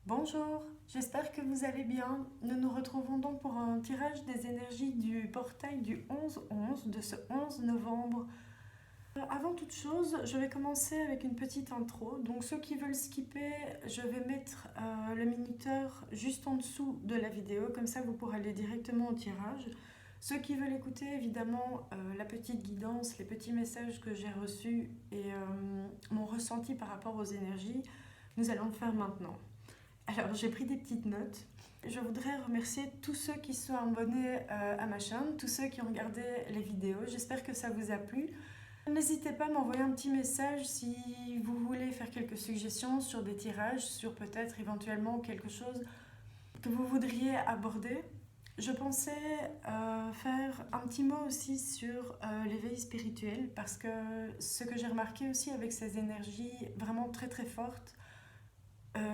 Bonjour, j'espère que vous allez bien. Nous nous retrouvons donc pour un tirage des énergies du portail du 11-11 de ce 11 novembre. Avant toute chose, je vais commencer avec une petite intro. Donc ceux qui veulent skipper, je vais mettre le minuteur juste en dessous de la vidéo, comme ça vous pourrez aller directement au tirage. Ceux qui veulent écouter évidemment la petite guidance, les petits messages que j'ai reçus et mon ressenti par rapport aux énergies, nous allons le faire maintenant. Alors, j'ai pris des petites notes. Je voudrais remercier tous ceux qui sont abonnés à ma chaîne, tous ceux qui ont regardé les vidéos. J'espère que ça vous a plu. N'hésitez pas à m'envoyer un petit message si vous voulez faire quelques suggestions sur des tirages, sur peut-être éventuellement quelque chose que vous voudriez aborder. Je pensais faire un petit mot aussi sur l'éveil spirituel parce que ce que j'ai remarqué aussi avec ces énergies vraiment très très fortes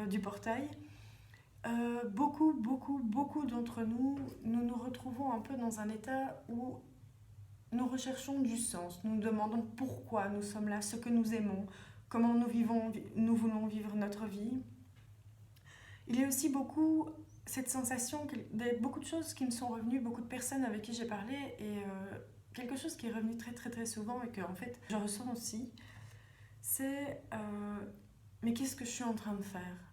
du portail, beaucoup d'entre nous, nous retrouvons un peu dans un état où nous recherchons du sens. Nous nous demandons pourquoi nous sommes là, ce que nous aimons, comment nous voulons vivre notre vie. Il y a aussi beaucoup cette sensation, beaucoup de choses qui me sont revenues, beaucoup de personnes avec qui j'ai parlé, et quelque chose qui est revenu très très très souvent et que en fait je ressens aussi, c'est mais qu'est-ce que je suis en train de faire?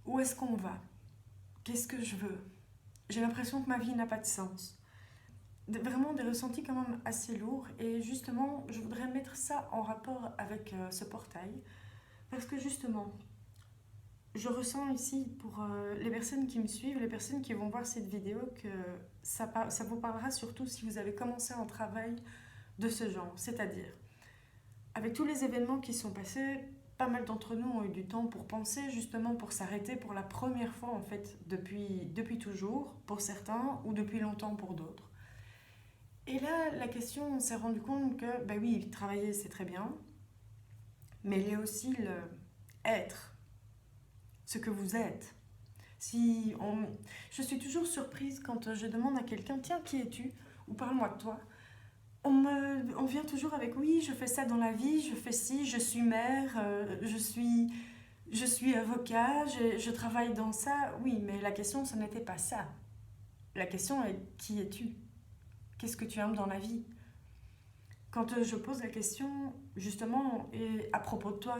Où est-ce qu'on va? Qu'est-ce que je veux? J'ai l'impression que ma vie n'a pas de sens. Vraiment des ressentis quand même assez lourds. Et justement, je voudrais mettre ça en rapport avec ce portail. Parce que justement, je ressens ici, pour les personnes qui me suivent, les personnes qui vont voir cette vidéo, que ça vous parlera surtout si vous avez commencé un travail de ce genre. C'est-à-dire, avec tous les événements qui sont passés, pas mal d'entre nous ont eu du temps pour penser, justement pour s'arrêter pour la première fois en fait depuis toujours pour certains ou depuis longtemps pour d'autres. Et là, la question, on s'est rendu compte que, ben oui, travailler c'est très bien, mais il y a aussi le être, ce que vous êtes. Je suis toujours surprise quand je demande à quelqu'un, tiens, qui es-tu? Ou parle-moi de toi. On vient toujours avec oui, je fais ça dans la vie, je fais ci, je suis mère, je suis avocat, je travaille dans ça. Oui, mais la question, ce n'était pas ça. La question est qui es-tu? Qu'est-ce que tu aimes dans la vie? Quand je pose la question, justement, et à propos de toi,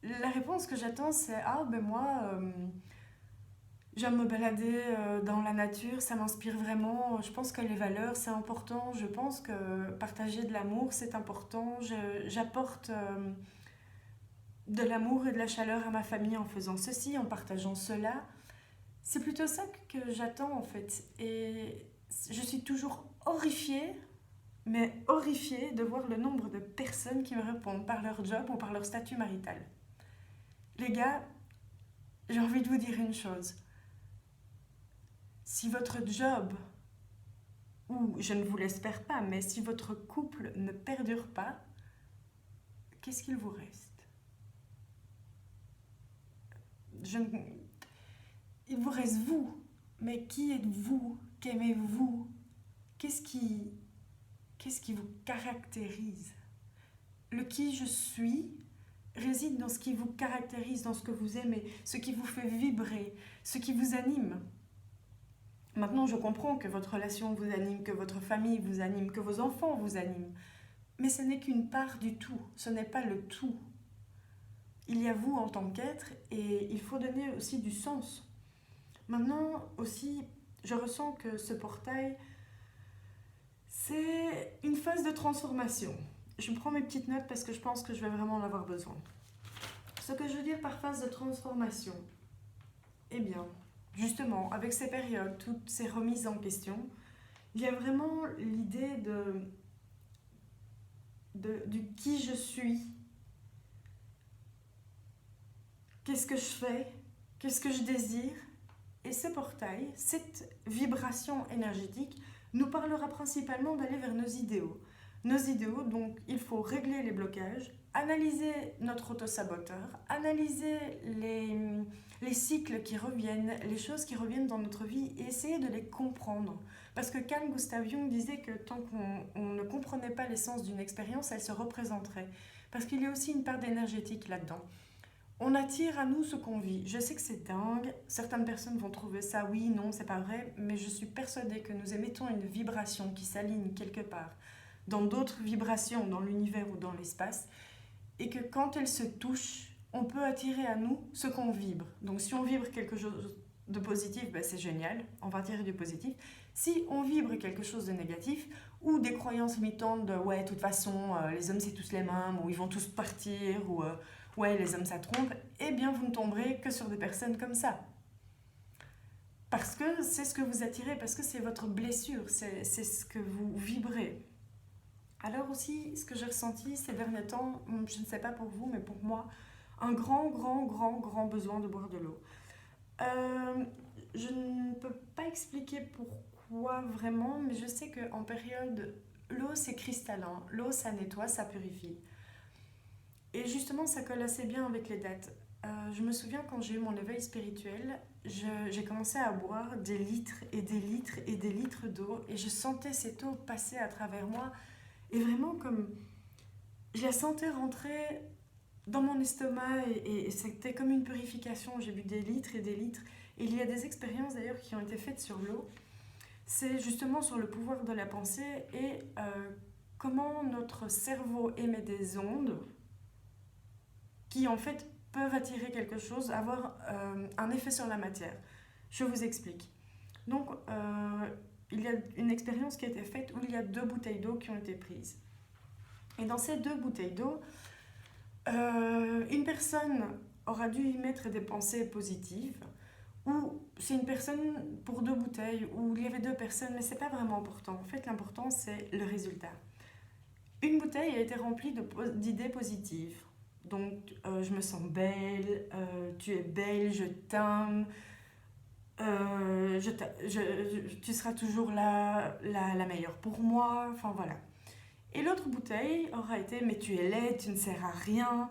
la réponse que j'attends, c'est ah, ben moi, j'aime me balader dans la nature, ça m'inspire vraiment. Je pense que les valeurs, c'est important. Je pense que partager de l'amour, c'est important. J'apporte de l'amour et de la chaleur à ma famille en faisant ceci, en partageant cela. C'est plutôt ça que j'attends en fait. Et je suis toujours horrifiée, mais horrifiée de voir le nombre de personnes qui me répondent par leur job ou par leur statut marital. Les gars, j'ai envie de vous dire une chose. Si votre job, ou je ne vous l'espère pas, mais si votre couple ne perdure pas, qu'est-ce qu'il vous reste? je ne... Il vous reste vous, mais qui êtes-vous? Qu'aimez-vous? Qu'est-ce qui... Qu'est-ce qui vous caractérise? Le qui je suis réside dans ce qui vous caractérise, dans ce que vous aimez, ce qui vous fait vibrer, ce qui vous anime. Maintenant, je comprends que votre relation vous anime, que votre famille vous anime, que vos enfants vous animent. Mais ce n'est qu'une part du tout, ce n'est pas le tout. Il y a vous en tant qu'être et il faut donner aussi du sens. Maintenant aussi, je ressens que ce portail, c'est une phase de transformation. Je prends mes petites notes parce que je pense que je vais vraiment en avoir besoin. Ce que je veux dire par phase de transformation, eh bien, justement, avec ces périodes, toutes ces remises en question, il y a vraiment l'idée du qui je suis, qu'est-ce que je fais, qu'est-ce que je désire. Et ce portail, cette vibration énergétique, nous parlera principalement d'aller vers nos idéaux. Nos idéaux, donc il faut régler les blocages, analyser notre autosaboteur, analyser les cycles qui reviennent, les choses qui reviennent dans notre vie et essayer de les comprendre. Parce que Carl Gustav Jung disait que tant qu'on ne comprenait pas l'essence d'une expérience, elle se représenterait. Parce qu'il y a aussi une part d'énergétique là-dedans. On attire à nous ce qu'on vit. Je sais que c'est dingue, certaines personnes vont trouver ça, oui, non, c'est pas vrai, mais je suis persuadée que nous émettons une vibration qui s'aligne quelque part dans d'autres vibrations, dans l'univers ou dans l'espace, et que quand elles se touchent, on peut attirer à nous ce qu'on vibre. Donc si on vibre quelque chose de positif, ben c'est génial, on va attirer du positif. Si on vibre quelque chose de négatif, ou des croyances limitantes de ouais, de toute façon, les hommes c'est tous les mêmes, ou ils vont tous partir, ou ouais, les hommes ça trompe, eh bien vous ne tomberez que sur des personnes comme ça. Parce que c'est ce que vous attirez, parce que c'est votre blessure, c'est ce que vous vibrez. Alors aussi, ce que j'ai ressenti ces derniers temps, je ne sais pas pour vous, mais pour moi, un grand besoin de boire de l'eau. Euh, je ne peux pas expliquer pourquoi vraiment, mais je sais qu'en période, l'eau c'est cristallin, l'eau ça nettoie, ça purifie. Et justement, ça colle assez bien avec les dates. Je me souviens quand j'ai eu mon éveil spirituel, j'ai commencé à boire des litres et des litres et des litres d'eau et je sentais cette eau passer à travers moi et vraiment comme je la sentais rentrer dans mon estomac et c'était comme une purification. J'ai bu des litres et des litres. Et il y a des expériences d'ailleurs qui ont été faites sur l'eau. C'est justement sur le pouvoir de la pensée et comment notre cerveau émet des ondes qui en fait peuvent attirer quelque chose, avoir un effet sur la matière. Je vous explique. Donc, il y a une expérience qui a été faite où il y a 2 bouteilles d'eau qui ont été prises. Et dans ces 2 bouteilles d'eau, une personne aura dû y mettre des pensées positives, ou c'est une personne pour 2 bouteilles, où il y avait 2 personnes, mais c'est pas vraiment important. En fait, l'important, c'est le résultat. Une bouteille a été remplie d'idées positives. Donc, je me sens belle, tu es belle, je t'aime, tu seras toujours la meilleure pour moi, enfin voilà. Et l'autre bouteille aura été mais tu es laide, tu ne sers à rien,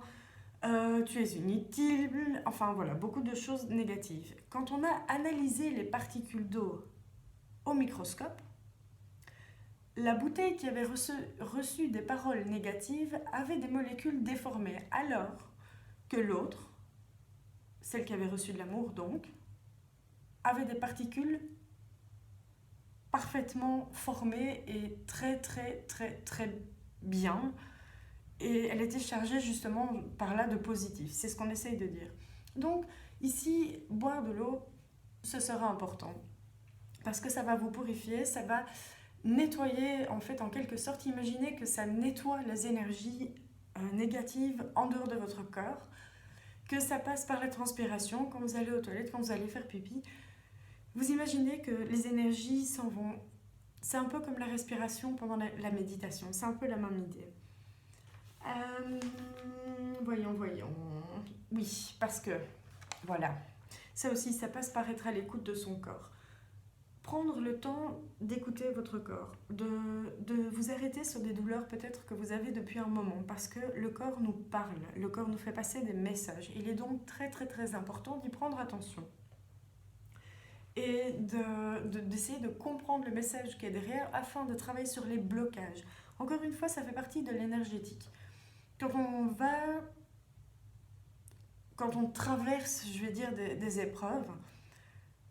tu es inutile, enfin voilà, beaucoup de choses négatives. Quand on a analysé les particules d'eau au microscope, la bouteille qui avait reçu des paroles négatives avait des molécules déformées, alors que l'autre, celle qui avait reçu de l'amour donc, avait des particules parfaitement formée et très bien. Et elle était chargée justement par là de positif. C'est ce qu'on essaye de dire. Donc ici, boire de l'eau, ce sera important. Parce que ça va vous purifier, ça va nettoyer en fait en quelque sorte. Imaginez que ça nettoie les énergies négatives en dehors de votre corps. Que ça passe par la transpiration quand vous allez aux toilettes, quand vous allez faire pipi. Vous imaginez que les énergies s'en vont. C'est un peu comme la respiration pendant la méditation. C'est un peu la même idée. Voyons. Oui, parce que, voilà. Ça aussi, ça passe par être à l'écoute de son corps. Prendre le temps d'écouter votre corps. De vous arrêter sur des douleurs peut-être que vous avez depuis un moment. Parce que le corps nous parle. Le corps nous fait passer des messages. Il est donc très important d'y prendre attention. Et d'essayer de comprendre le message qui est derrière afin de travailler sur les blocages. Encore une fois, ça fait partie de l'énergétique. Quand on traverse, je vais dire, des épreuves,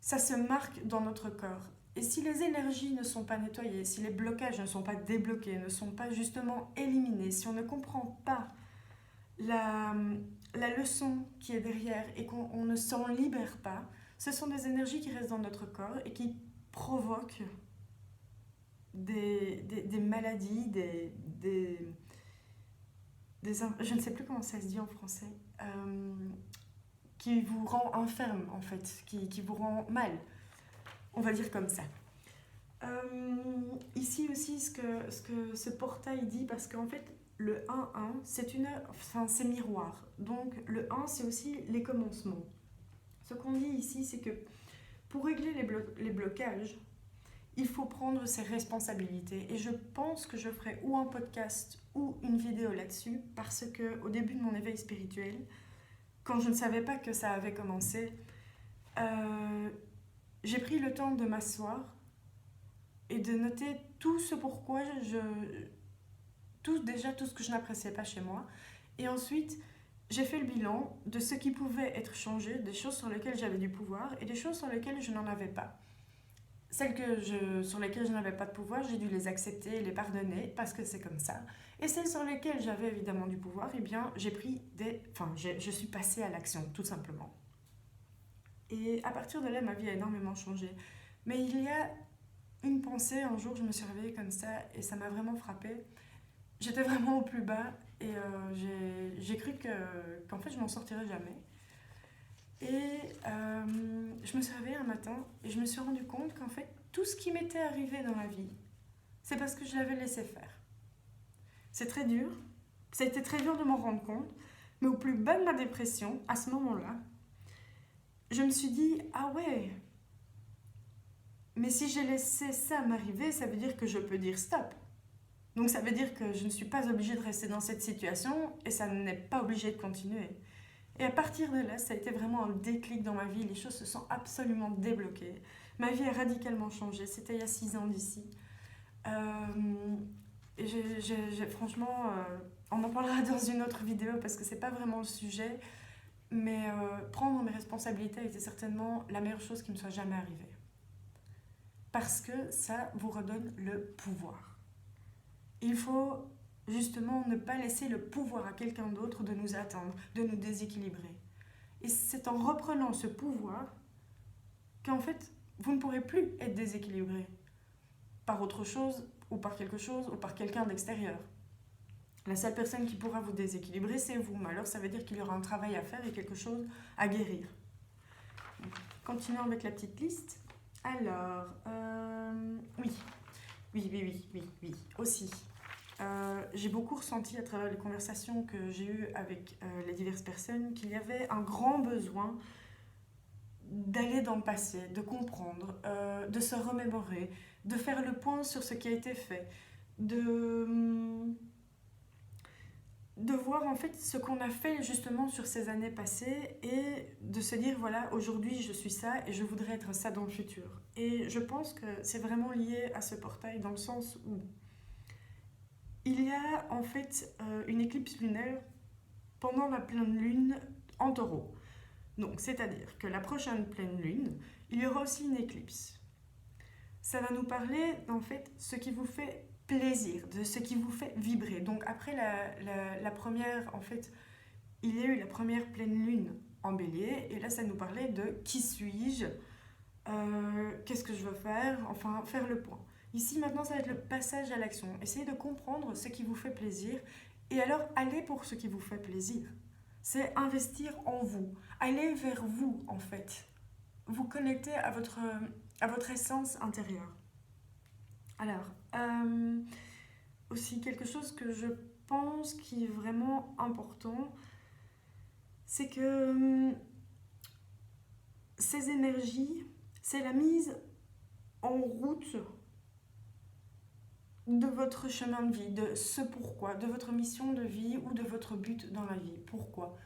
ça se marque dans notre corps. Et si les énergies ne sont pas nettoyées, si les blocages ne sont pas débloqués, ne sont pas justement éliminés, si on ne comprend pas la leçon qui est derrière et qu'on ne s'en libère pas, ce sont des énergies qui restent dans notre corps et qui provoquent des maladies, je ne sais plus comment ça se dit en français, qui vous rend infirme en fait, qui vous rend mal. On va dire comme ça. Ici aussi, ce que ce portail dit, parce qu'en fait, le 1-1, c'est miroir. Donc, le 1, c'est aussi les commencements. Ce qu'on dit ici, c'est que pour régler les blocages, il faut prendre ses responsabilités. Et je pense que je ferai ou un podcast ou une vidéo là-dessus, parce qu'au début de mon éveil spirituel, quand je ne savais pas que ça avait commencé, j'ai pris le temps de m'asseoir et de noter tout ce pourquoi tout ce que je n'appréciais pas chez moi. Et ensuite, j'ai fait le bilan de ce qui pouvait être changé, des choses sur lesquelles j'avais du pouvoir et des choses sur lesquelles je n'en avais pas. Sur lesquelles je n'avais pas de pouvoir, j'ai dû les accepter et les pardonner parce que c'est comme ça. Et celles sur lesquelles j'avais évidemment du pouvoir, eh bien, je suis passée à l'action, tout simplement. Et à partir de là, ma vie a énormément changé. Mais il y a une pensée, un jour, je me suis réveillée comme ça et ça m'a vraiment frappée. J'étais vraiment au plus bas et j'ai cru qu'en fait, je m'en sortirais jamais. Et je me suis réveillée un matin et je me suis rendu compte qu'en fait, tout ce qui m'était arrivé dans la vie, c'est parce que je l'avais laissé faire. C'est très dur, ça a été très dur de m'en rendre compte, mais au plus bas de ma dépression, à ce moment-là, je me suis dit, ah ouais, mais si j'ai laissé ça m'arriver, ça veut dire que je peux dire stop. Donc ça veut dire que je ne suis pas obligée de rester dans cette situation et ça n'est pas obligé de continuer. Et à partir de là, ça a été vraiment un déclic dans ma vie. Les choses se sont absolument débloquées. Ma vie a radicalement changé. C'était il y a 6 ans d'ici. Et franchement, on en parlera dans une autre vidéo parce que c'est pas vraiment le sujet. Mais prendre mes responsabilités était certainement la meilleure chose qui me soit jamais arrivée. Parce que ça vous redonne le pouvoir. Il faut justement ne pas laisser le pouvoir à quelqu'un d'autre de nous atteindre, de nous déséquilibrer. Et c'est en reprenant ce pouvoir qu'en fait, vous ne pourrez plus être déséquilibré par autre chose ou par quelque chose ou par quelqu'un d'extérieur. La seule personne qui pourra vous déséquilibrer, c'est vous. Mais alors, ça veut dire qu'il y aura un travail à faire et quelque chose à guérir. Continuons avec la petite liste. Alors, oui, aussi. J'ai beaucoup ressenti à travers les conversations que j'ai eues avec les diverses personnes qu'il y avait un grand besoin d'aller dans le passé, de comprendre, de se remémorer, de faire le point sur ce qui a été fait, de voir en fait ce qu'on a fait justement sur ces années passées et de se dire voilà, aujourd'hui je suis ça et je voudrais être ça dans le futur. Et je pense que c'est vraiment lié à ce portail dans le sens où il y a en fait une éclipse lunaire pendant la pleine lune en taureau. Donc, c'est-à-dire que la prochaine pleine lune, il y aura aussi une éclipse. Ça va nous parler en fait ce qui vous fait plaisir, de ce qui vous fait vibrer. Donc après la première, en fait, il y a eu la première pleine lune en bélier, et là ça nous parlait de qui suis-je, qu'est-ce que je veux faire, enfin faire le point. Ici maintenant ça va être le passage à l'action. Essayez de comprendre ce qui vous fait plaisir, et alors allez pour ce qui vous fait plaisir. C'est investir en vous, aller vers vous en fait, vous connecter à votre essence intérieure. Alors, aussi quelque chose que je pense qui est vraiment important, c'est que ces énergies, c'est la mise en route de votre chemin de vie, de ce pourquoi, de votre mission de vie ou de votre but dans la vie. Pourquoi ?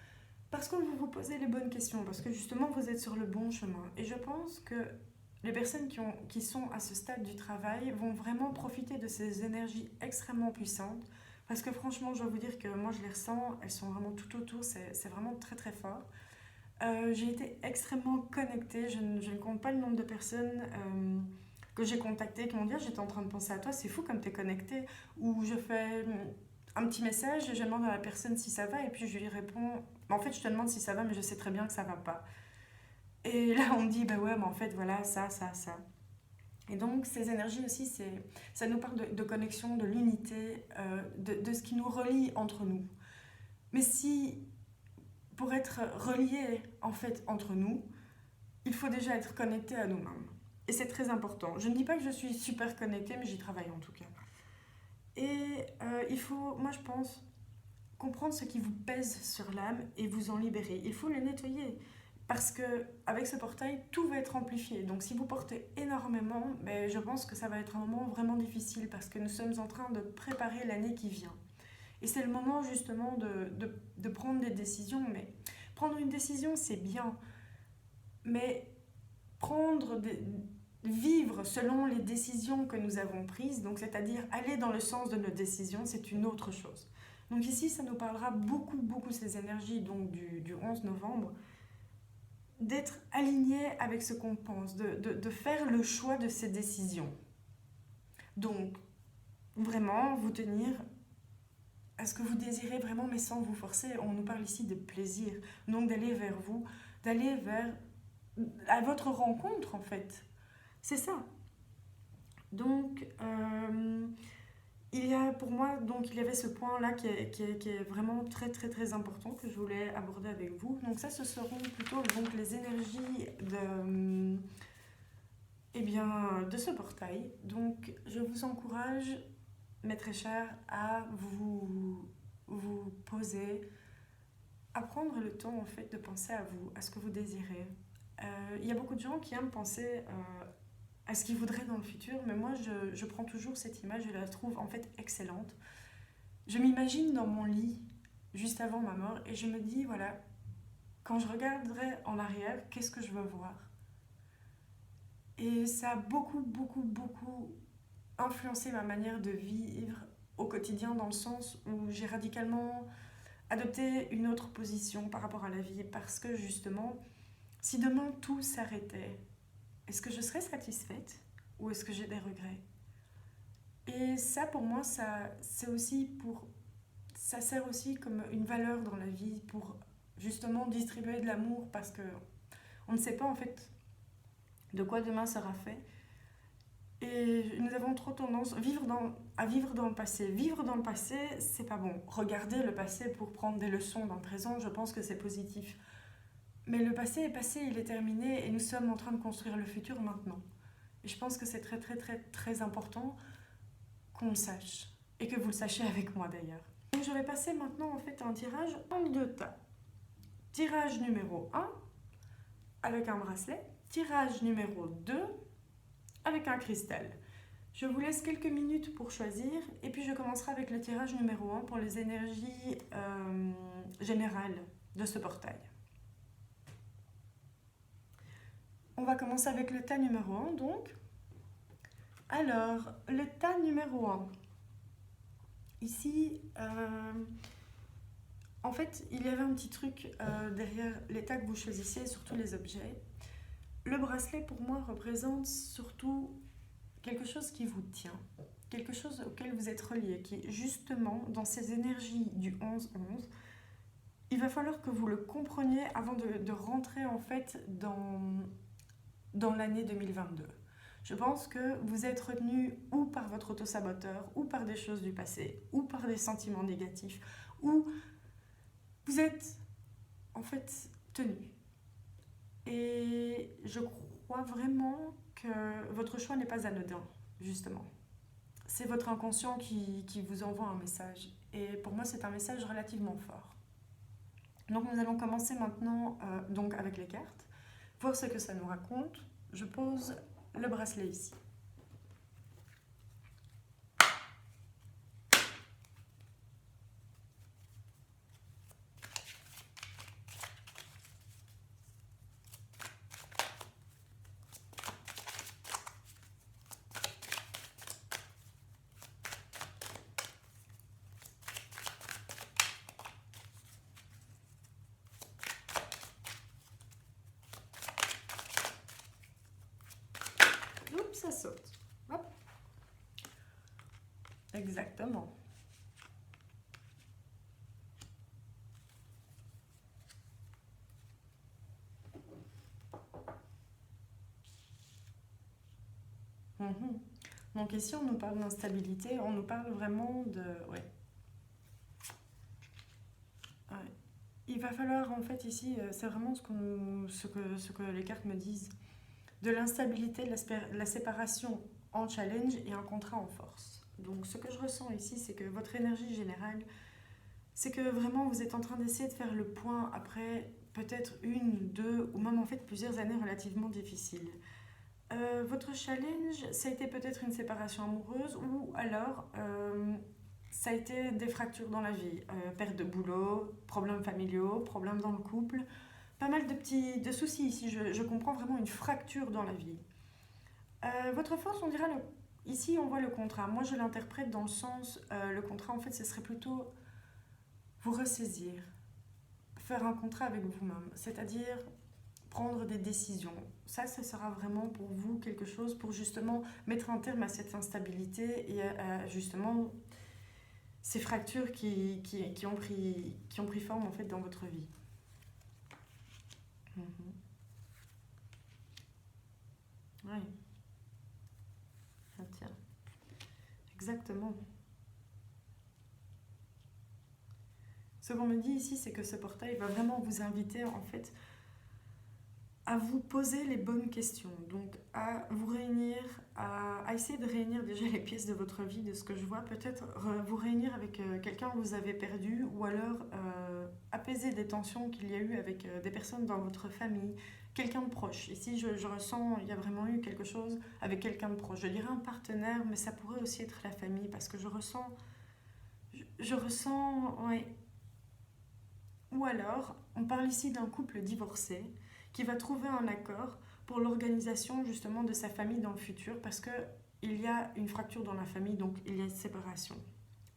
Parce que vous vous posez les bonnes questions, parce que justement vous êtes sur le bon chemin. Et je pense que les personnes qui sont à ce stade du travail vont vraiment profiter de ces énergies extrêmement puissantes. Parce que franchement, je dois vous dire que moi je les ressens, elles sont vraiment tout autour, c'est vraiment très très fort. J'ai été extrêmement connectée, je ne compte pas le nombre de personnes que j'ai contactées qui m'ont dit j'étais en train de penser à toi, c'est fou comme t'es connectée. Ou je fais un petit message, je demande à la personne si ça va et puis je lui réponds en fait je te demande si ça va mais je sais très bien que ça va pas. Et là on me dit bah ouais mais en fait voilà ça. Et donc ces énergies aussi ça nous parle de connexion, de l'unité, de ce qui nous relie entre nous. Mais si pour être relié en fait entre nous, il faut déjà être connecté à nous-mêmes. Et c'est très important. Je ne dis pas que je suis super connectée mais j'y travaille en tout cas. Et il faut, moi je pense, comprendre ce qui vous pèse sur l'âme et vous en libérer. Il faut le nettoyer. Parce qu'avec ce portail, tout va être amplifié. Donc si vous portez énormément, mais je pense que ça va être un moment vraiment difficile parce que nous sommes en train de préparer l'année qui vient. Et c'est le moment justement de prendre des décisions. Mais prendre une décision, c'est bien. Mais vivre selon les décisions que nous avons prises, donc c'est-à-dire aller dans le sens de nos décisions, c'est une autre chose. Donc ici, ça nous parlera beaucoup, beaucoup ces énergies donc du 11 novembre, d'être aligné avec ce qu'on pense, de faire le choix de ses décisions. Donc, vraiment, vous tenir à ce que vous désirez vraiment, mais sans vous forcer. On nous parle ici de plaisir. Donc d'aller vers vous, d'aller vers à votre rencontre, en fait. C'est ça. Donc, il y a pour moi, donc il y avait ce point-là qui est vraiment très très très important que je voulais aborder avec vous. Donc ça, ce seront plutôt donc, les énergies de ce portail. Donc je vous encourage, mes très chers, à vous poser, à prendre le temps en fait de penser à vous, à ce que vous désirez. Il y a beaucoup de gens qui aiment penser à ce qu'ils voudraient dans le futur, mais moi je prends toujours cette image, je la trouve en fait excellente. Je m'imagine dans mon lit juste avant ma mort et je me dis voilà, quand je regarderai en arrière, qu'est-ce que je veux voir? Et ça a beaucoup beaucoup beaucoup influencé ma manière de vivre au quotidien, dans le sens où j'ai radicalement adopté une autre position par rapport à la vie, parce que justement, si demain tout s'arrêtait, est-ce que je serais satisfaite ou est-ce que j'ai des regrets? Et ça, pour moi, ça sert aussi comme une valeur dans la vie pour justement distribuer de l'amour, parce que on ne sait pas en fait de quoi demain sera fait. Et nous avons trop tendance à vivre dans le passé. Vivre dans le passé, c'est pas bon. Regarder le passé pour prendre des leçons dans le présent, je pense que c'est positif. Mais le passé est passé, il est terminé et nous sommes en train de construire le futur maintenant. Et je pense que c'est très très très très important qu'on le sache. Et que vous le sachiez avec moi d'ailleurs. Donc je vais passer maintenant en fait un tirage en deux tas. Tirage numéro 1 avec un bracelet. Tirage numéro 2 avec un cristal. Je vous laisse quelques minutes pour choisir et puis je commencerai avec le tirage numéro 1 pour les énergies générales de ce portail. On va commencer avec le tas numéro 1 donc. Alors, le tas numéro 1. Ici, en fait, il y avait un petit truc derrière les tas que vous choisissez, surtout les objets. Le bracelet, pour moi, représente surtout quelque chose qui vous tient, quelque chose auquel vous êtes relié, qui justement, dans ces énergies du 11-11, il va falloir que vous le compreniez avant de rentrer en fait dans l'année 2022. Je pense que vous êtes retenu ou par votre auto-saboteur, ou par des choses du passé, ou par des sentiments négatifs, ou vous êtes en fait tenu. Et je crois vraiment que votre choix n'est pas anodin, justement. C'est votre inconscient qui vous envoie un message. Et pour moi, c'est un message relativement fort. Donc nous allons commencer maintenant donc avec les cartes, voir ce que ça nous raconte. Je pose le bracelet ici. Oups, ça saute. Hop. Exactement. Donc ici, on nous parle d'instabilité, on nous parle vraiment de... Ouais. Il va falloir, en fait, ici, c'est vraiment ce que les cartes me disent, de l'instabilité, de la séparation en challenge et un contrat en force. Donc ce que je ressens ici, c'est que votre énergie générale, c'est que vraiment vous êtes en train d'essayer de faire le point après peut-être une, deux ou même en fait plusieurs années relativement difficiles. Votre challenge, ça a été peut-être une séparation amoureuse ou alors ça a été des fractures dans la vie, perte de boulot, problèmes familiaux, problèmes dans le couple, pas mal de soucis ici, je comprends vraiment une fracture dans la vie. Votre force, on dira, ici on voit le contrat, moi je l'interprète dans le sens, le contrat en fait ce serait plutôt vous ressaisir, faire un contrat avec vous-même, c'est-à-dire prendre des décisions. Ça sera vraiment pour vous quelque chose pour justement mettre un terme à cette instabilité et à justement ces fractures qui ont pris forme en fait dans votre vie. Mhm. Oui, ah, tiens, exactement. Ce qu'on me dit ici, c'est que ce portail va vraiment vous inviter en fait à vous poser les bonnes questions, donc à vous réunir, à essayer de réunir déjà les pièces de votre vie, de ce que je vois, peut-être vous réunir avec quelqu'un que vous avez perdu, ou alors apaiser des tensions qu'il y a eu avec des personnes dans votre famille, quelqu'un de proche. Ici, je ressens, il y a vraiment eu quelque chose avec quelqu'un de proche. Je dirais un partenaire, mais ça pourrait aussi être la famille, parce que je ressens, ouais. Ou alors, on parle ici d'un couple divorcé qui va trouver un accord pour l'organisation justement de sa famille dans le futur parce qu'il y a une fracture dans la famille, donc il y a une séparation.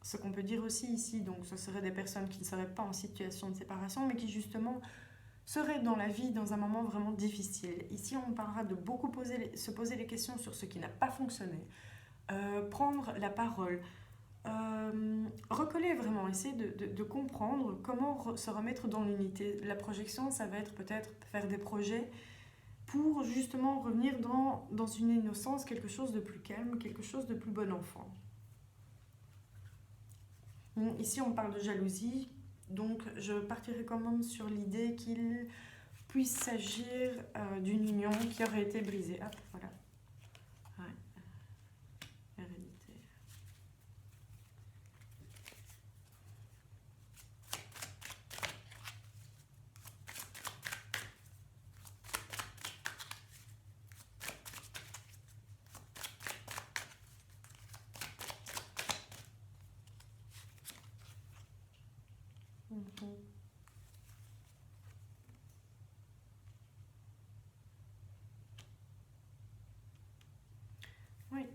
Ce qu'on peut dire aussi ici, donc ce seraient des personnes qui ne seraient pas en situation de séparation, mais qui justement seraient dans la vie dans un moment vraiment difficile. Ici, on parlera de beaucoup se poser les questions sur ce qui n'a pas fonctionné, prendre la parole, recoller vraiment, essayer de comprendre comment se remettre dans l'unité. La projection, ça va être peut-être faire des projets pour justement revenir dans une innocence, quelque chose de plus calme, quelque chose de plus bon enfant. Ici, on parle de jalousie, donc je partirai quand même sur l'idée qu'il puisse s'agir d'une union qui aurait été brisée. Hop, voilà. Ouais. Hérédité. Mhm. Oui.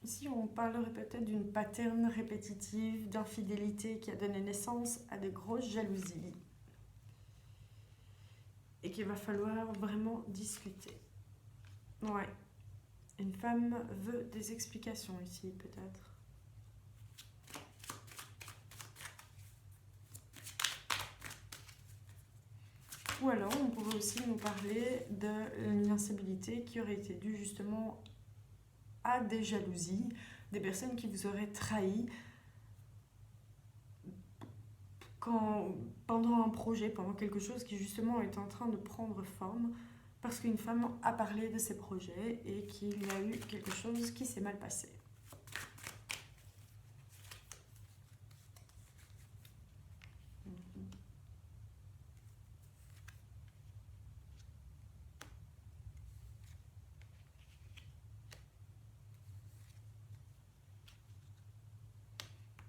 Ici, on parlerait peut-être d'une pattern répétitive d'infidélité qui a donné naissance à de grosses jalousies et qu'il va falloir vraiment discuter. Ouais. Une femme veut des explications ici, peut-être. Ou alors, on pourrait aussi nous parler d'une instabilité qui aurait été due justement à des jalousies, des personnes qui vous auraient trahi pendant un projet, pendant quelque chose qui justement est en train de prendre forme, parce qu'une femme a parlé de ses projets et qu'il y a eu quelque chose qui s'est mal passé.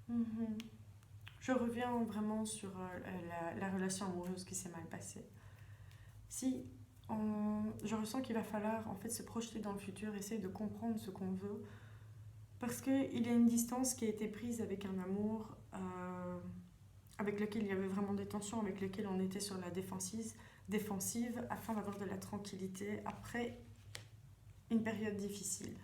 Mhm. Je reviens vraiment sur la relation amoureuse qui s'est mal passée. Si je ressens qu'il va falloir en fait se projeter dans le futur, essayer de comprendre ce qu'on veut, parce qu'il y a une distance qui a été prise avec un amour avec lequel il y avait vraiment des tensions, avec lequel on était sur la défensive afin d'avoir de la tranquillité après une période difficile.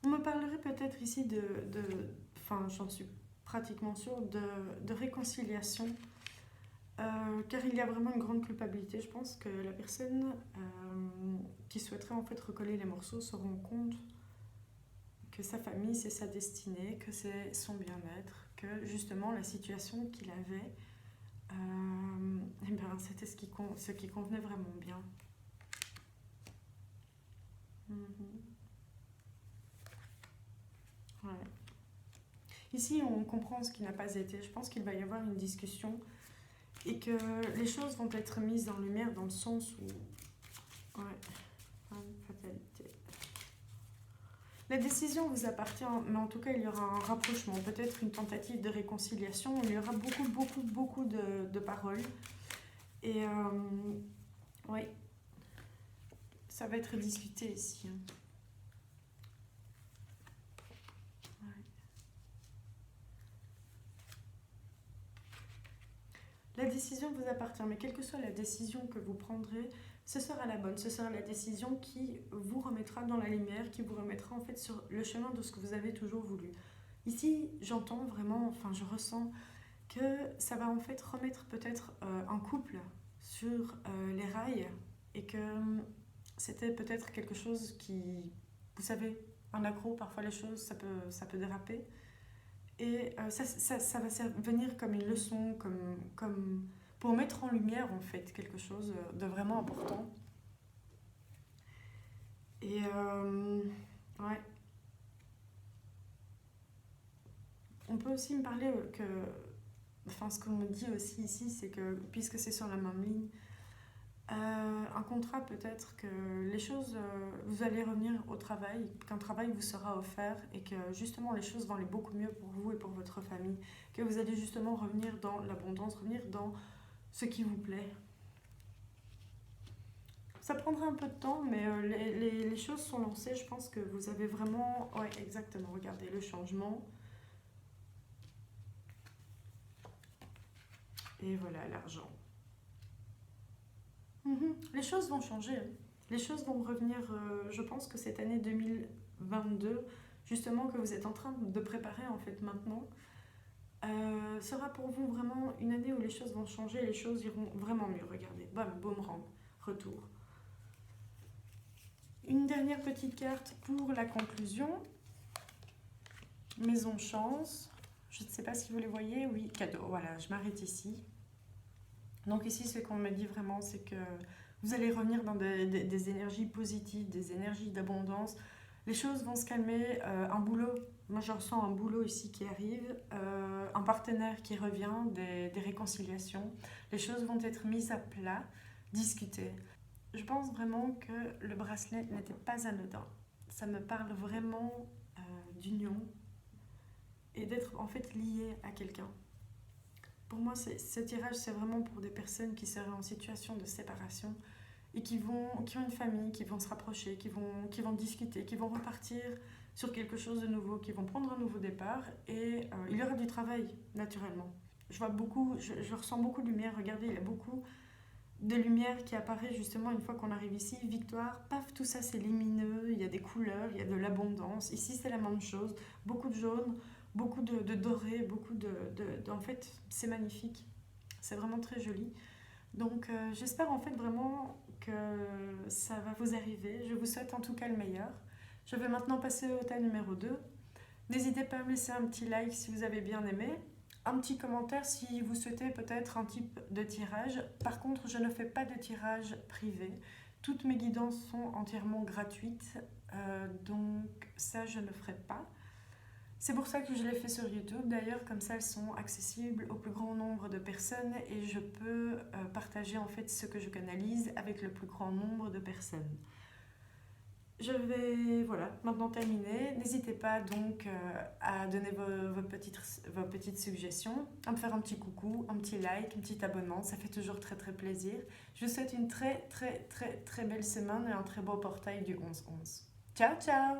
On me parlerait peut-être ici enfin j'en suis pratiquement sûre, de réconciliation, car il y a vraiment une grande culpabilité. Je pense que la personne qui souhaiterait en fait recoller les morceaux se rend compte que sa famille c'est sa destinée, que c'est son bien-être, que justement la situation qu'il avait, eh bien, c'était ce qui convenait vraiment bien. Ouais. Ici, on comprend ce qui n'a pas été. Je pense qu'il va y avoir une discussion et que les choses vont être mises en lumière dans le sens où... Ouais, fatalité. La décision vous appartient, mais en tout cas, il y aura un rapprochement, peut-être une tentative de réconciliation. Il y aura beaucoup de paroles. Et oui, ça va être discuté ici. Ouais. La décision vous appartient, mais quelle que soit la décision que vous prendrez, ce sera la bonne. Ce sera la décision qui vous remettra dans la lumière, qui vous remettra en fait sur le chemin de ce que vous avez toujours voulu. Ici, j'entends vraiment, enfin je ressens que ça va en fait remettre peut-être un couple sur les rails et que c'était peut-être quelque chose qui, vous savez, un accro, parfois les choses, ça peut déraper. Et ça va venir comme une leçon, comme pour mettre en lumière en fait quelque chose de vraiment important. Et ouais, on peut aussi me parler que, enfin ce qu'on me dit aussi ici, c'est que puisque c'est sur la même ligne, un contrat peut-être que les choses, vous allez revenir au travail, qu'un travail vous sera offert et que justement les choses vont aller beaucoup mieux pour vous et pour votre famille, que vous allez justement revenir dans l'abondance, revenir dans ce qui vous plaît. Ça prendra un peu de temps, mais les choses sont lancées. Je pense que vous avez vraiment... Ouais, exactement. Regardez le changement. Et voilà, l'argent. Les choses vont changer. Les choses vont revenir, je pense que cette année 2022, justement que vous êtes en train de préparer en fait maintenant, sera pour vous vraiment une année où les choses vont changer, les choses iront vraiment mieux. Regardez, bam, boomerang, retour. Une dernière petite carte pour la conclusion. Maison chance. Je ne sais pas si vous les voyez. Oui, cadeau. Voilà, je m'arrête ici. Donc ici, ce qu'on me dit vraiment, c'est que vous allez revenir dans des énergies positives, des énergies d'abondance. Les choses vont se calmer. Un boulot, moi je ressens un boulot ici qui arrive. Un partenaire qui revient, des réconciliations. Les choses vont être mises à plat, discutées. Je pense vraiment que le bracelet n'était pas anodin. Ça me parle vraiment d'union et d'être en fait lié à quelqu'un. Pour moi, ce tirage, c'est vraiment pour des personnes qui seraient en situation de séparation et qui ont une famille, qui vont se rapprocher, qui vont discuter, qui vont repartir sur quelque chose de nouveau, qui vont prendre un nouveau départ et il y aura du travail, naturellement. Je vois beaucoup, je ressens beaucoup de lumière. Regardez, il y a beaucoup de lumière qui apparaît justement une fois qu'on arrive ici. Victoire, paf, tout ça c'est lumineux, il y a des couleurs, il y a de l'abondance. Ici c'est la même chose, beaucoup de jaune, beaucoup de doré, en fait c'est magnifique, c'est vraiment très joli. Donc j'espère en fait vraiment que ça va vous arriver. Je vous souhaite en tout cas le meilleur. Je vais maintenant passer au tas numéro 2. N'hésitez pas à me laisser un petit like si vous avez bien aimé. Un petit commentaire si vous souhaitez peut-être un type de tirage. Par contre, je ne fais pas de tirage privé. Toutes mes guidances sont entièrement gratuites, donc ça je ne ferai pas. C'est pour ça que je les fais sur YouTube. D'ailleurs, comme ça, elles sont accessibles au plus grand nombre de personnes et je peux partager en fait ce que je canalise avec le plus grand nombre de personnes. Je vais maintenant terminer. N'hésitez pas donc à donner vos petites suggestions, à me faire un petit coucou, un petit like, un petit abonnement, ça fait toujours très très plaisir. Je vous souhaite une très belle semaine et un très beau portail du 11-11. Ciao ciao.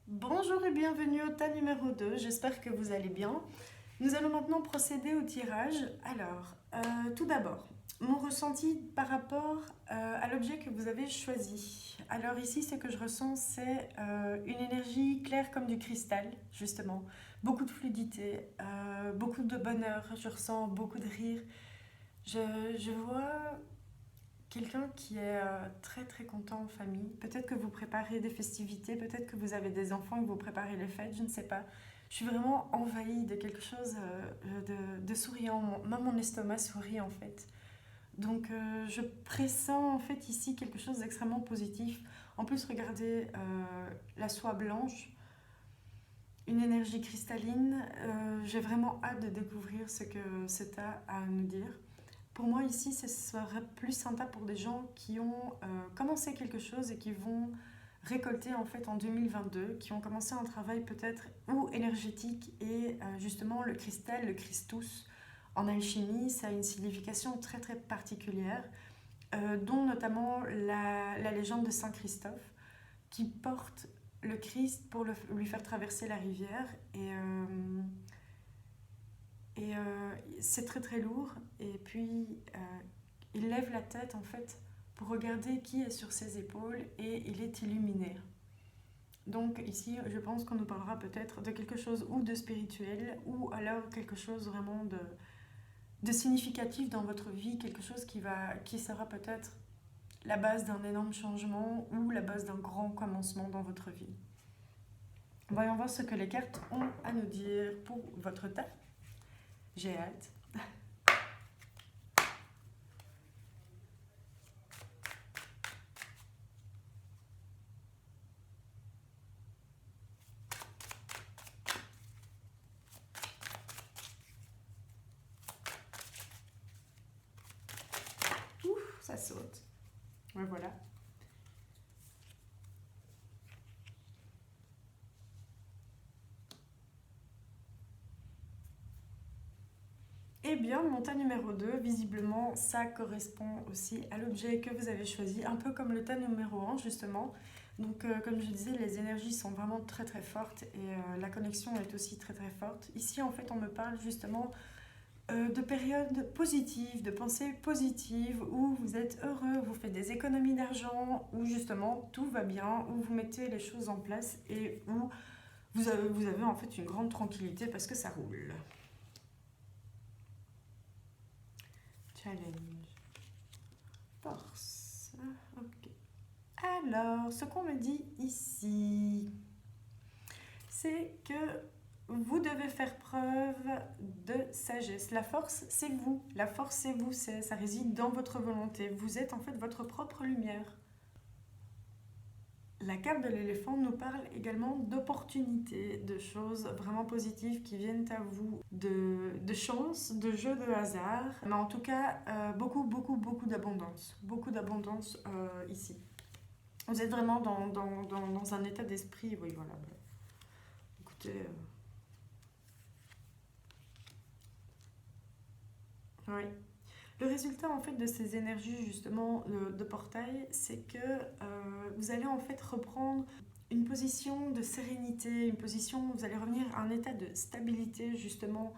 Bonjour et bienvenue au tas numéro 2, j'espère que vous allez bien. Nous allons maintenant procéder au tirage. Alors, tout d'abord, mon ressenti par rapport à l'objet que vous avez choisi. Alors ici, ce que je ressens, c'est une énergie claire comme du cristal, justement. Beaucoup de fluidité, beaucoup de bonheur, je ressens beaucoup de rire. Je vois quelqu'un qui est très content en famille. Peut-être que vous préparez des festivités, peut-être que vous avez des enfants et que vous préparez les fêtes, je ne sais pas. Je suis vraiment envahie de quelque chose de souriant. Même mon estomac sourit en fait. Donc je pressens en fait ici quelque chose d'extrêmement positif. En plus, regardez la soie blanche, une énergie cristalline. J'ai vraiment hâte de découvrir ce que c'est à nous dire. Pour moi ici, ce serait plus sympa pour des gens qui ont commencé quelque chose et qui vont récoltés en fait en 2022, qui ont commencé un travail peut-être ou énergétique et justement le cristal, le Christus, en alchimie, ça a une signification très très particulière, dont notamment la légende de Saint Christophe, qui porte le Christ pour lui faire traverser la rivière. C'est très très lourd. Et puis il lève la tête en fait pour regarder qui est sur ses épaules et il est illuminé. Donc ici, je pense qu'on nous parlera peut-être de quelque chose ou de spirituel ou alors quelque chose vraiment de significatif dans votre vie, quelque chose qui sera peut-être la base d'un énorme changement ou la base d'un grand commencement dans votre vie. Voyons voir ce que les cartes ont à nous dire pour votre tas. J'ai hâte. Ouf, ça saute. Ouais, voilà. Eh bien, mon tas numéro 2, visiblement, ça correspond aussi à l'objet que vous avez choisi, un peu comme le tas numéro 1, justement. Donc, comme je disais, les énergies sont vraiment très très fortes et la connexion est aussi très très forte. Ici, en fait, on me parle justement de périodes positives, de pensées positives, où vous êtes heureux, vous faites des économies d'argent, où justement tout va bien, où vous mettez les choses en place et où vous avez en fait une grande tranquillité parce que ça roule. Challenge. Force. Ok. Alors, ce qu'on me dit ici, c'est que vous devez faire preuve de sagesse. La force, c'est vous. La force, c'est vous. Ça réside dans votre volonté. Vous êtes en fait votre propre lumière. La carte de l'éléphant nous parle également d'opportunités, de choses vraiment positives qui viennent à vous, de chance, de jeux de hasard, mais en tout cas, beaucoup, beaucoup, beaucoup d'abondance. Beaucoup d'abondance ici. Vous êtes vraiment dans un état d'esprit, oui, voilà. Écoutez... Oui. Le résultat en fait de ces énergies justement de portail, c'est que vous allez en fait reprendre une position de sérénité, une position, vous allez revenir à un état de stabilité justement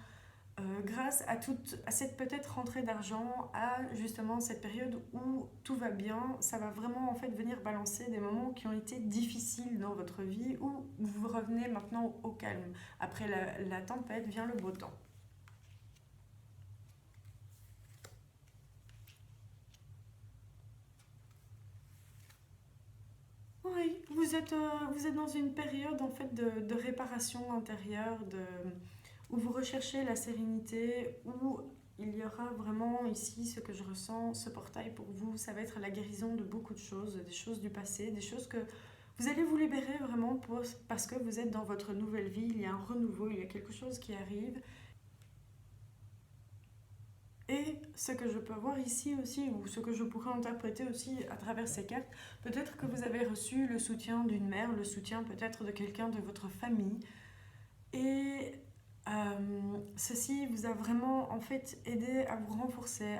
grâce à cette peut-être rentrée d'argent, à justement cette période où tout va bien. Ça va vraiment en fait venir balancer des moments qui ont été difficiles dans votre vie, où vous revenez maintenant au calme. Après la tempête vient le beau temps. Oui, vous êtes dans une période en fait de réparation intérieure, où vous recherchez la sérénité, où il y aura vraiment ici ce que je ressens, ce portail pour vous, ça va être la guérison de beaucoup de choses, des choses du passé, des choses que vous allez vous libérer vraiment parce que vous êtes dans votre nouvelle vie, il y a un renouveau, il y a quelque chose qui arrive. Et ce que je peux voir ici aussi, ou ce que je pourrais interpréter aussi à travers ces cartes, peut-être que vous avez reçu le soutien d'une mère, le soutien peut-être de quelqu'un de votre famille. Et ceci vous a vraiment en fait aidé à vous renforcer,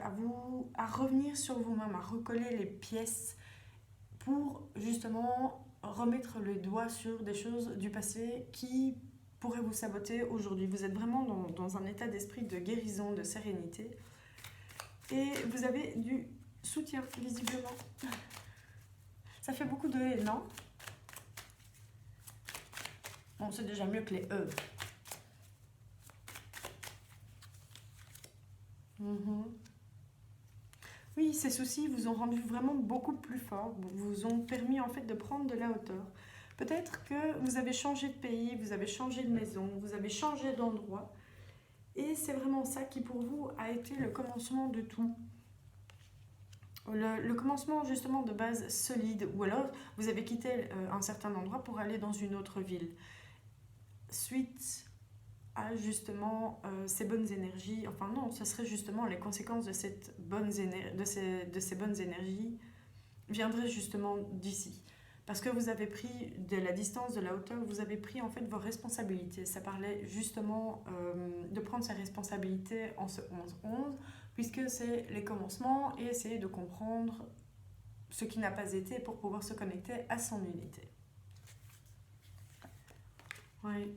à revenir sur vous-même, à recoller les pièces pour justement remettre le doigt sur des choses du passé qui pourraient vous saboter aujourd'hui. Vous êtes vraiment dans un état d'esprit de guérison, de sérénité. Et vous avez du soutien, visiblement. Ça fait beaucoup de « non ». Bon, c'est déjà mieux que les « e ». Oui, ces soucis vous ont rendu vraiment beaucoup plus fort, vous ont permis en fait de prendre de la hauteur. Peut-être que vous avez changé de pays, vous avez changé de maison, vous avez changé d'endroit. Et c'est vraiment ça qui pour vous a été le commencement de tout. Le commencement justement de base solide, ou alors vous avez quitté un certain endroit pour aller dans une autre ville. Suite à justement ces bonnes énergies, enfin non, ce serait justement les conséquences de, de ces bonnes énergies viendraient justement d'ici. Parce que vous avez pris de la distance, de la hauteur, vous avez pris en fait vos responsabilités. Ça parlait justement de prendre ses responsabilités en ce 11-11, puisque c'est les commencements et essayer de comprendre ce qui n'a pas été pour pouvoir se connecter à son unité. Oui.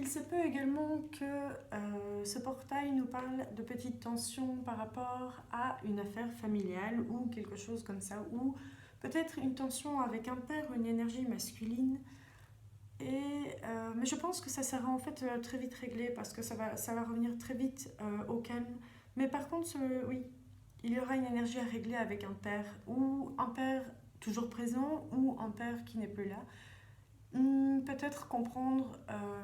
Il se peut également que ce portail nous parle de petites tensions par rapport à une affaire familiale ou quelque chose comme ça, ou peut-être une tension avec un père ou une énergie masculine. Mais je pense que ça sera en fait très vite réglé parce que ça va revenir très vite au calme. Mais par contre, oui, il y aura une énergie à régler avec un père, ou un père toujours présent, ou un père qui n'est plus là. Peut-être comprendre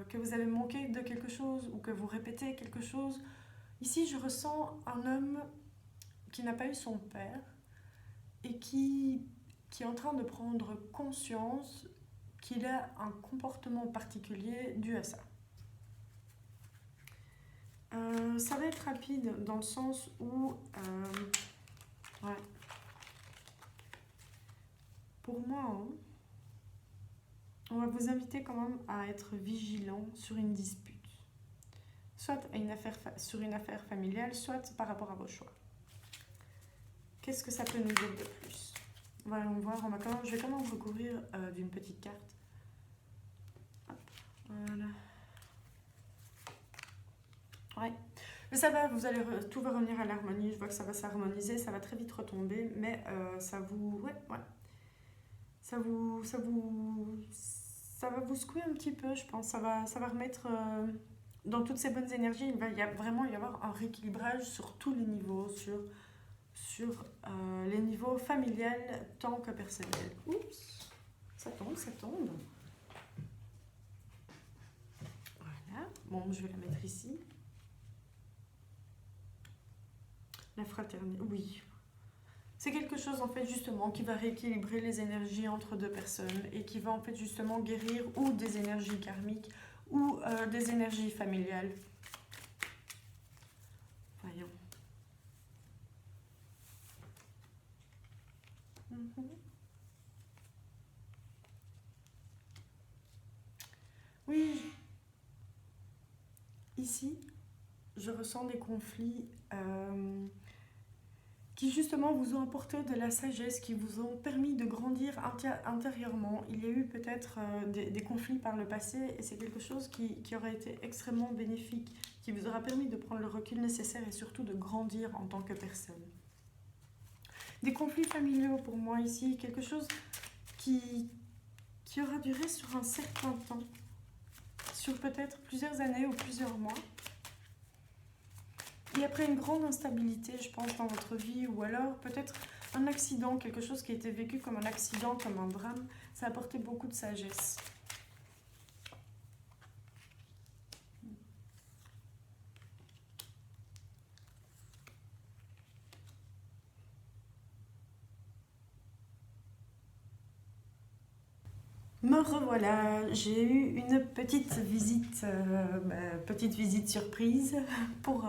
que vous avez manqué de quelque chose ou que vous répétez quelque chose. Ici, je ressens un homme qui n'a pas eu son père et qui est en train de prendre conscience qu'il a un comportement particulier dû à ça. Ça va être rapide dans le sens où... ouais. Pour moi, hein, on va vous inviter quand même à être vigilant sur une dispute. Soit sur une affaire familiale, soit par rapport à vos choix. Qu'est-ce que ça peut nous dire de plus? Allons voir, je vais quand même recouvrir d'une petite carte. Hop, voilà. Ouais. Mais ça va, tout va revenir à l'harmonie. Je vois que ça va s'harmoniser, ça va très vite retomber, mais ça vous... Ouais. Ça va vous secouer un petit peu, je pense. Ça va remettre dans toutes ces bonnes énergies. Il va vraiment y avoir un rééquilibrage sur tous les niveaux, sur les niveaux familial tant que personnel. Oups, ça tombe. Voilà. Bon, je vais la mettre ici. La fraternité, oui. C'est quelque chose en fait justement qui va rééquilibrer les énergies entre deux personnes et qui va en fait justement guérir ou des énergies karmiques ou des énergies familiales. Voyons. Oui, ici, je ressens des conflits qui justement vous ont apporté de la sagesse, qui vous ont permis de grandir intérieurement. Il y a eu peut-être des conflits par le passé et c'est quelque chose qui aurait été extrêmement bénéfique, qui vous aura permis de prendre le recul nécessaire et surtout de grandir en tant que personne. Des conflits familiaux pour moi ici, quelque chose qui aura duré sur un certain temps, sur peut-être plusieurs années ou plusieurs mois. Et après une grande instabilité, je pense, dans votre vie, ou alors peut-être un accident, quelque chose qui a été vécu comme un accident, comme un drame, ça a apporté beaucoup de sagesse. Me revoilà, j'ai eu une petite visite surprise pour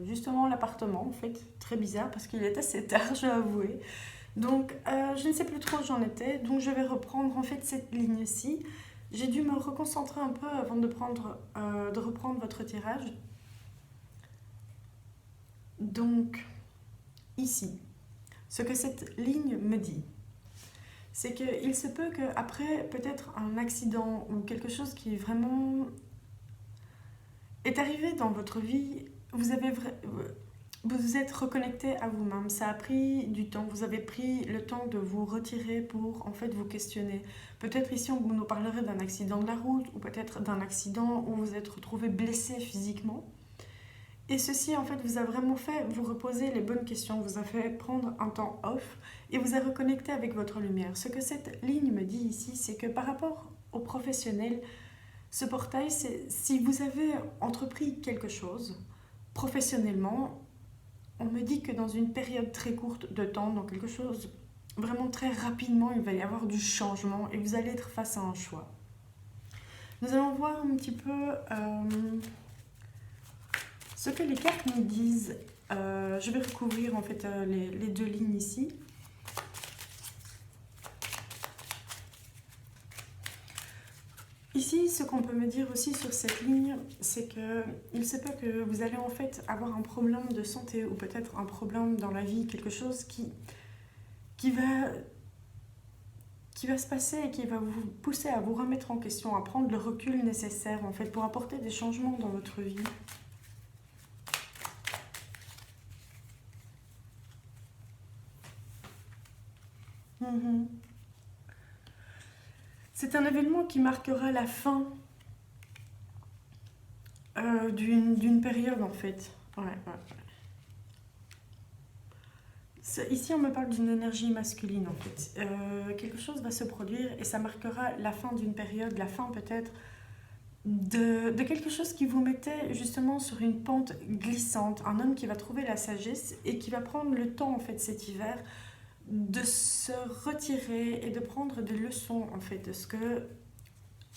justement l'appartement en fait, très bizarre parce qu'il est assez tard, je dois avouer. Donc je ne sais plus trop où j'en étais, donc je vais reprendre en fait cette ligne-ci. J'ai dû me reconcentrer un peu avant de reprendre votre tirage. Donc ici, ce que cette ligne me dit, c'est qu'il se peut qu'après peut-être un accident ou quelque chose qui vraiment est arrivé dans votre vie, vous vous êtes reconnecté à vous-même. Ça a pris du temps, vous avez pris le temps de vous retirer pour en fait vous questionner. Peut-être ici on nous parlerait d'un accident de la route ou peut-être d'un accident où vous êtes retrouvé blessé physiquement. Et ceci, en fait, vous a vraiment fait vous reposer les bonnes questions, vous a fait prendre un temps off et vous a reconnecté avec votre lumière. Ce que cette ligne me dit ici, c'est que par rapport aux professionnels, ce portail, c'est si vous avez entrepris quelque chose professionnellement, on me dit que dans une période très courte de temps, dans quelque chose vraiment très rapidement, il va y avoir du changement et vous allez être face à un choix. Nous allons voir un petit peu ce que les cartes nous disent. Je vais recouvrir en fait les deux lignes ici. Ici, ce qu'on peut me dire aussi sur cette ligne, c'est que il se peut que vous allez en fait avoir un problème de santé ou peut-être un problème dans la vie, quelque chose qui va se passer et qui va vous pousser à vous remettre en question, à prendre le recul nécessaire en fait pour apporter des changements dans votre vie. C'est un événement qui marquera la fin d'une période en fait. Ouais. Ici, on me parle d'une énergie masculine en fait. Quelque chose va se produire et ça marquera la fin d'une période, la fin peut-être de quelque chose qui vous mettait justement sur une pente glissante. Un homme qui va trouver la sagesse et qui va prendre le temps en fait cet hiver de se retirer et de prendre des leçons en fait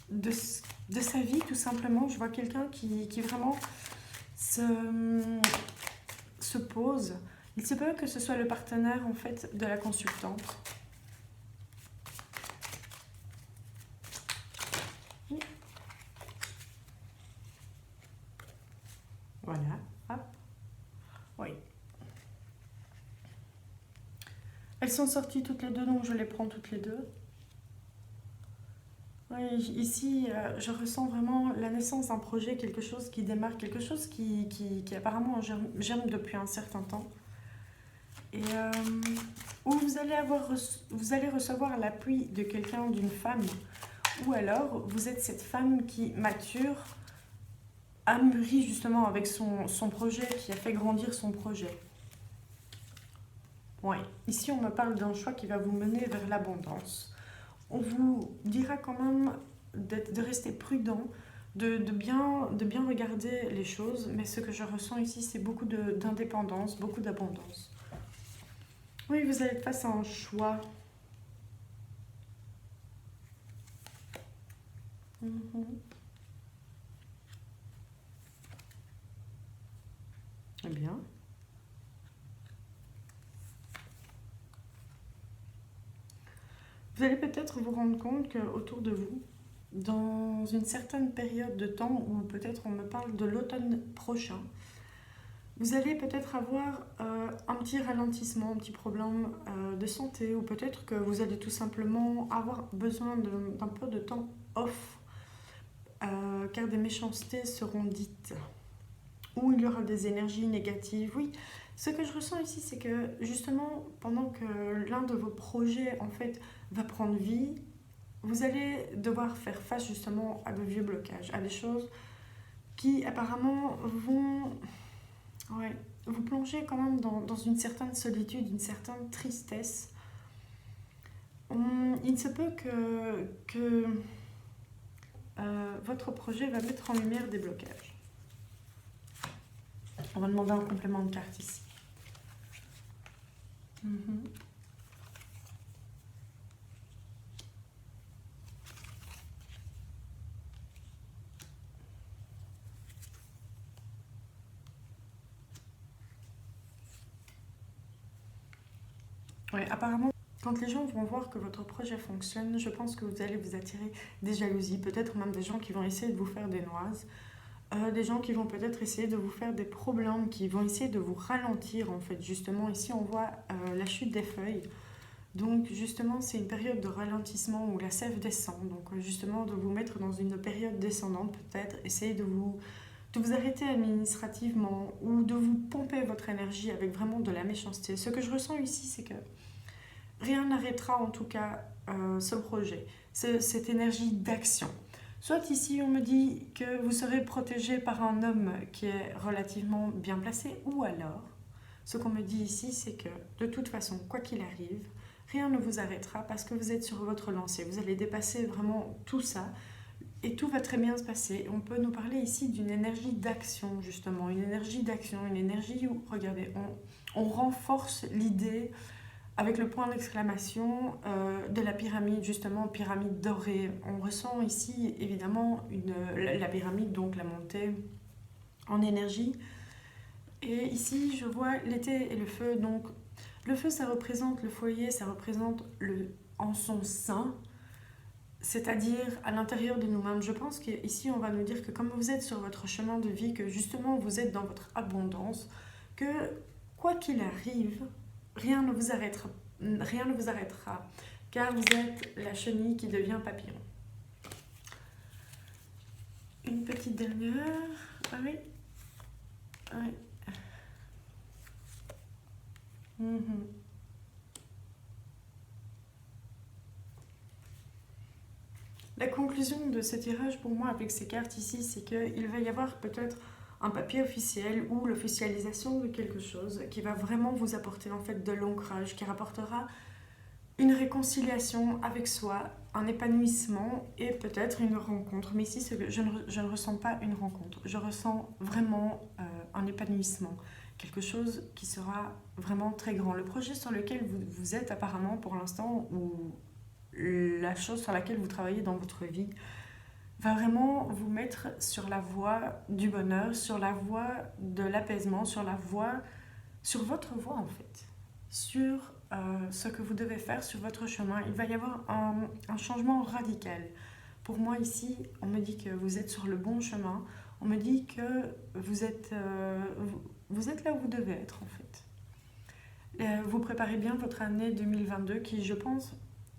de sa vie tout simplement. Je vois quelqu'un qui vraiment se pose. Il se peut que ce soit le partenaire en fait de la consultante. Voilà, hop. Oui. Elles sont sorties toutes les deux, donc je les prends toutes les deux. Oui, ici, je ressens vraiment la naissance d'un projet, quelque chose qui démarre, quelque chose qui apparemment germe depuis un certain temps. Et où vous allez recevoir l'appui de quelqu'un, d'une femme, ou alors vous êtes cette femme qui mature, a mûri justement avec son projet, qui a fait grandir son projet. Ouais. Ici, on me parle d'un choix qui va vous mener vers l'abondance. On vous dira quand même de rester prudent, de bien regarder les choses, mais ce que je ressens ici, c'est beaucoup d'indépendance, beaucoup d'abondance. Oui, vous allez être face à un choix. Eh bien. Vous allez peut-être vous rendre compte qu'autour de vous, dans une certaine période de temps, ou peut-être on me parle de l'automne prochain, vous allez peut-être avoir un petit ralentissement, un petit problème de santé, ou peut-être que vous allez tout simplement avoir besoin d'un peu de temps off, car des méchancetés seront dites, ou il y aura des énergies négatives. Oui, ce que je ressens ici, c'est que justement, pendant que l'un de vos projets en fait va prendre vie, vous allez devoir faire face justement à de vieux blocages, à des choses qui apparemment vont vous plonger quand même dans une certaine solitude, une certaine tristesse. Il se peut que votre projet va mettre en lumière des blocages. On va demander un complément de carte ici. Oui, apparemment, quand les gens vont voir que votre projet fonctionne, je pense que vous allez vous attirer des jalousies, peut-être même des gens qui vont essayer de vous faire des noises, des gens qui vont peut-être essayer de vous faire des problèmes, qui vont essayer de vous ralentir en fait. Justement, ici on voit la chute des feuilles. Donc justement, c'est une période de ralentissement où la sève descend. Donc justement, de vous mettre dans une période descendante peut-être, essayer de vous arrêter administrativement ou de vous pomper votre énergie avec vraiment de la méchanceté. Ce que je ressens ici, c'est que rien n'arrêtera en tout cas ce projet, cette énergie d'action. Soit ici on me dit que vous serez protégé par un homme qui est relativement bien placé, ou alors ce qu'on me dit ici, c'est que de toute façon, quoi qu'il arrive, rien ne vous arrêtera parce que vous êtes sur votre lancée. Vous allez dépasser vraiment tout ça et tout va très bien se passer. On peut nous parler ici d'une énergie d'action, justement, une énergie d'action, une énergie où, regardez, on renforce l'idée avec le point d'exclamation de la pyramide, justement, pyramide dorée. On ressent ici, évidemment, la pyramide, donc la montée en énergie. Et ici, je vois l'été et le feu. Donc, le feu, ça représente le foyer, ça représente en son sein, c'est-à-dire à l'intérieur de nous-mêmes. Je pense qu'ici, on va nous dire que comme vous êtes sur votre chemin de vie, que justement, vous êtes dans votre abondance, que quoi qu'il arrive, rien ne vous arrêtera, car vous êtes la chenille qui devient papillon. Une petite dernière. Ah oui. Ah oui. La conclusion de ce tirage pour moi avec ces cartes ici, c'est qu'il va y avoir peut-être un papier officiel ou l'officialisation de quelque chose qui va vraiment vous apporter en fait de l'ancrage, qui rapportera une réconciliation avec soi, un épanouissement et peut-être une rencontre. Mais ici, je ne ressens pas une rencontre, je ressens vraiment un épanouissement, quelque chose qui sera vraiment très grand. Le projet sur lequel vous êtes apparemment pour l'instant, ou la chose sur laquelle vous travaillez dans votre vie, va vraiment vous mettre sur la voie du bonheur, sur la voie de l'apaisement, sur votre voie en fait, sur ce que vous devez faire sur votre chemin. Il va y avoir un changement radical. Pour moi ici, on me dit que vous êtes sur le bon chemin, on me dit que vous êtes là où vous devez être en fait. Vous préparez bien votre année 2022 qui, je pense,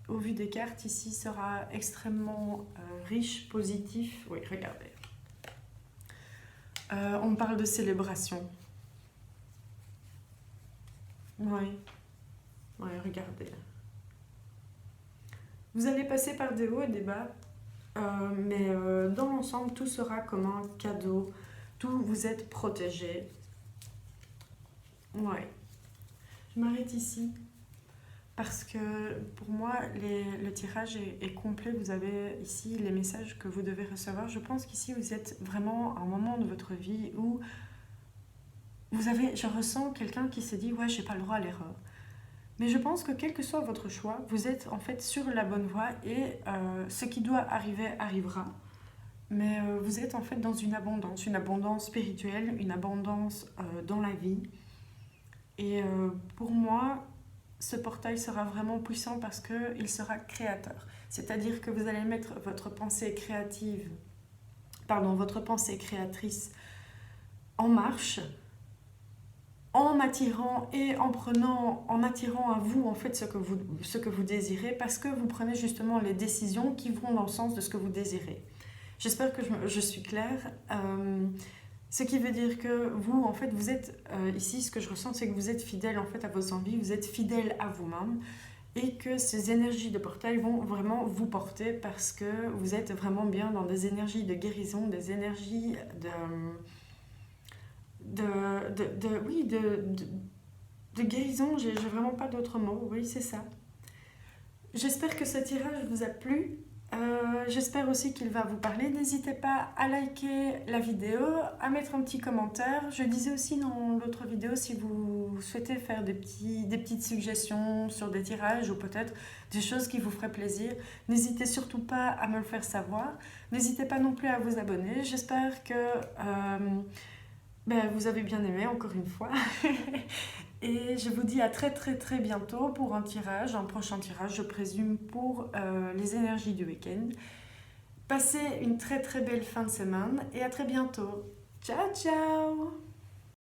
au vu des cartes ici, sera extrêmement riche, positif. Oui, regardez. On parle de célébration. Oui, regardez. Vous allez passer par des hauts et des bas, mais dans l'ensemble, tout sera comme un cadeau. Tout vous êtes protégé. Ouais. Je m'arrête ici. Parce que pour moi, le tirage est complet. Vous avez ici les messages que vous devez recevoir. Je pense qu'ici, vous êtes vraiment à un moment de votre vie où je ressens quelqu'un qui se dit « ouais, j'ai pas le droit à l'erreur ». Mais je pense que quel que soit votre choix, vous êtes en fait sur la bonne voie et ce qui doit arriver arrivera. Mais vous êtes en fait dans une abondance spirituelle, une abondance dans la vie. Et pour moi, ce portail sera vraiment puissant parce qu'il sera créateur. C'est-à-dire que vous allez mettre votre pensée créatrice en marche, en attirant à vous en fait ce que vous désirez, parce que vous prenez justement les décisions qui vont dans le sens de ce que vous désirez. J'espère que je suis claire. Ce qui veut dire que vous, en fait, vous êtes, ici, ce que je ressens, c'est que vous êtes fidèle, en fait, à vos envies, vous êtes fidèle à vous-même, et que ces énergies de portail vont vraiment vous porter parce que vous êtes vraiment bien dans des énergies de guérison, des énergies de guérison, j'ai vraiment pas d'autres mots, oui, c'est ça. J'espère que ce tirage vous a plu. J'espère aussi qu'il va vous parler. N'hésitez pas à liker la vidéo, à mettre un petit commentaire. Je disais aussi dans l'autre vidéo, si vous souhaitez faire des petites suggestions sur des tirages ou peut-être des choses qui vous feraient plaisir, n'hésitez surtout pas à me le faire savoir. N'hésitez pas non plus à vous abonner. J'espère que vous avez bien aimé, encore une fois. Et je vous dis à très très très bientôt pour un prochain tirage, je présume, pour les énergies du week-end. Passez une très très belle fin de semaine et à très bientôt. Ciao ciao!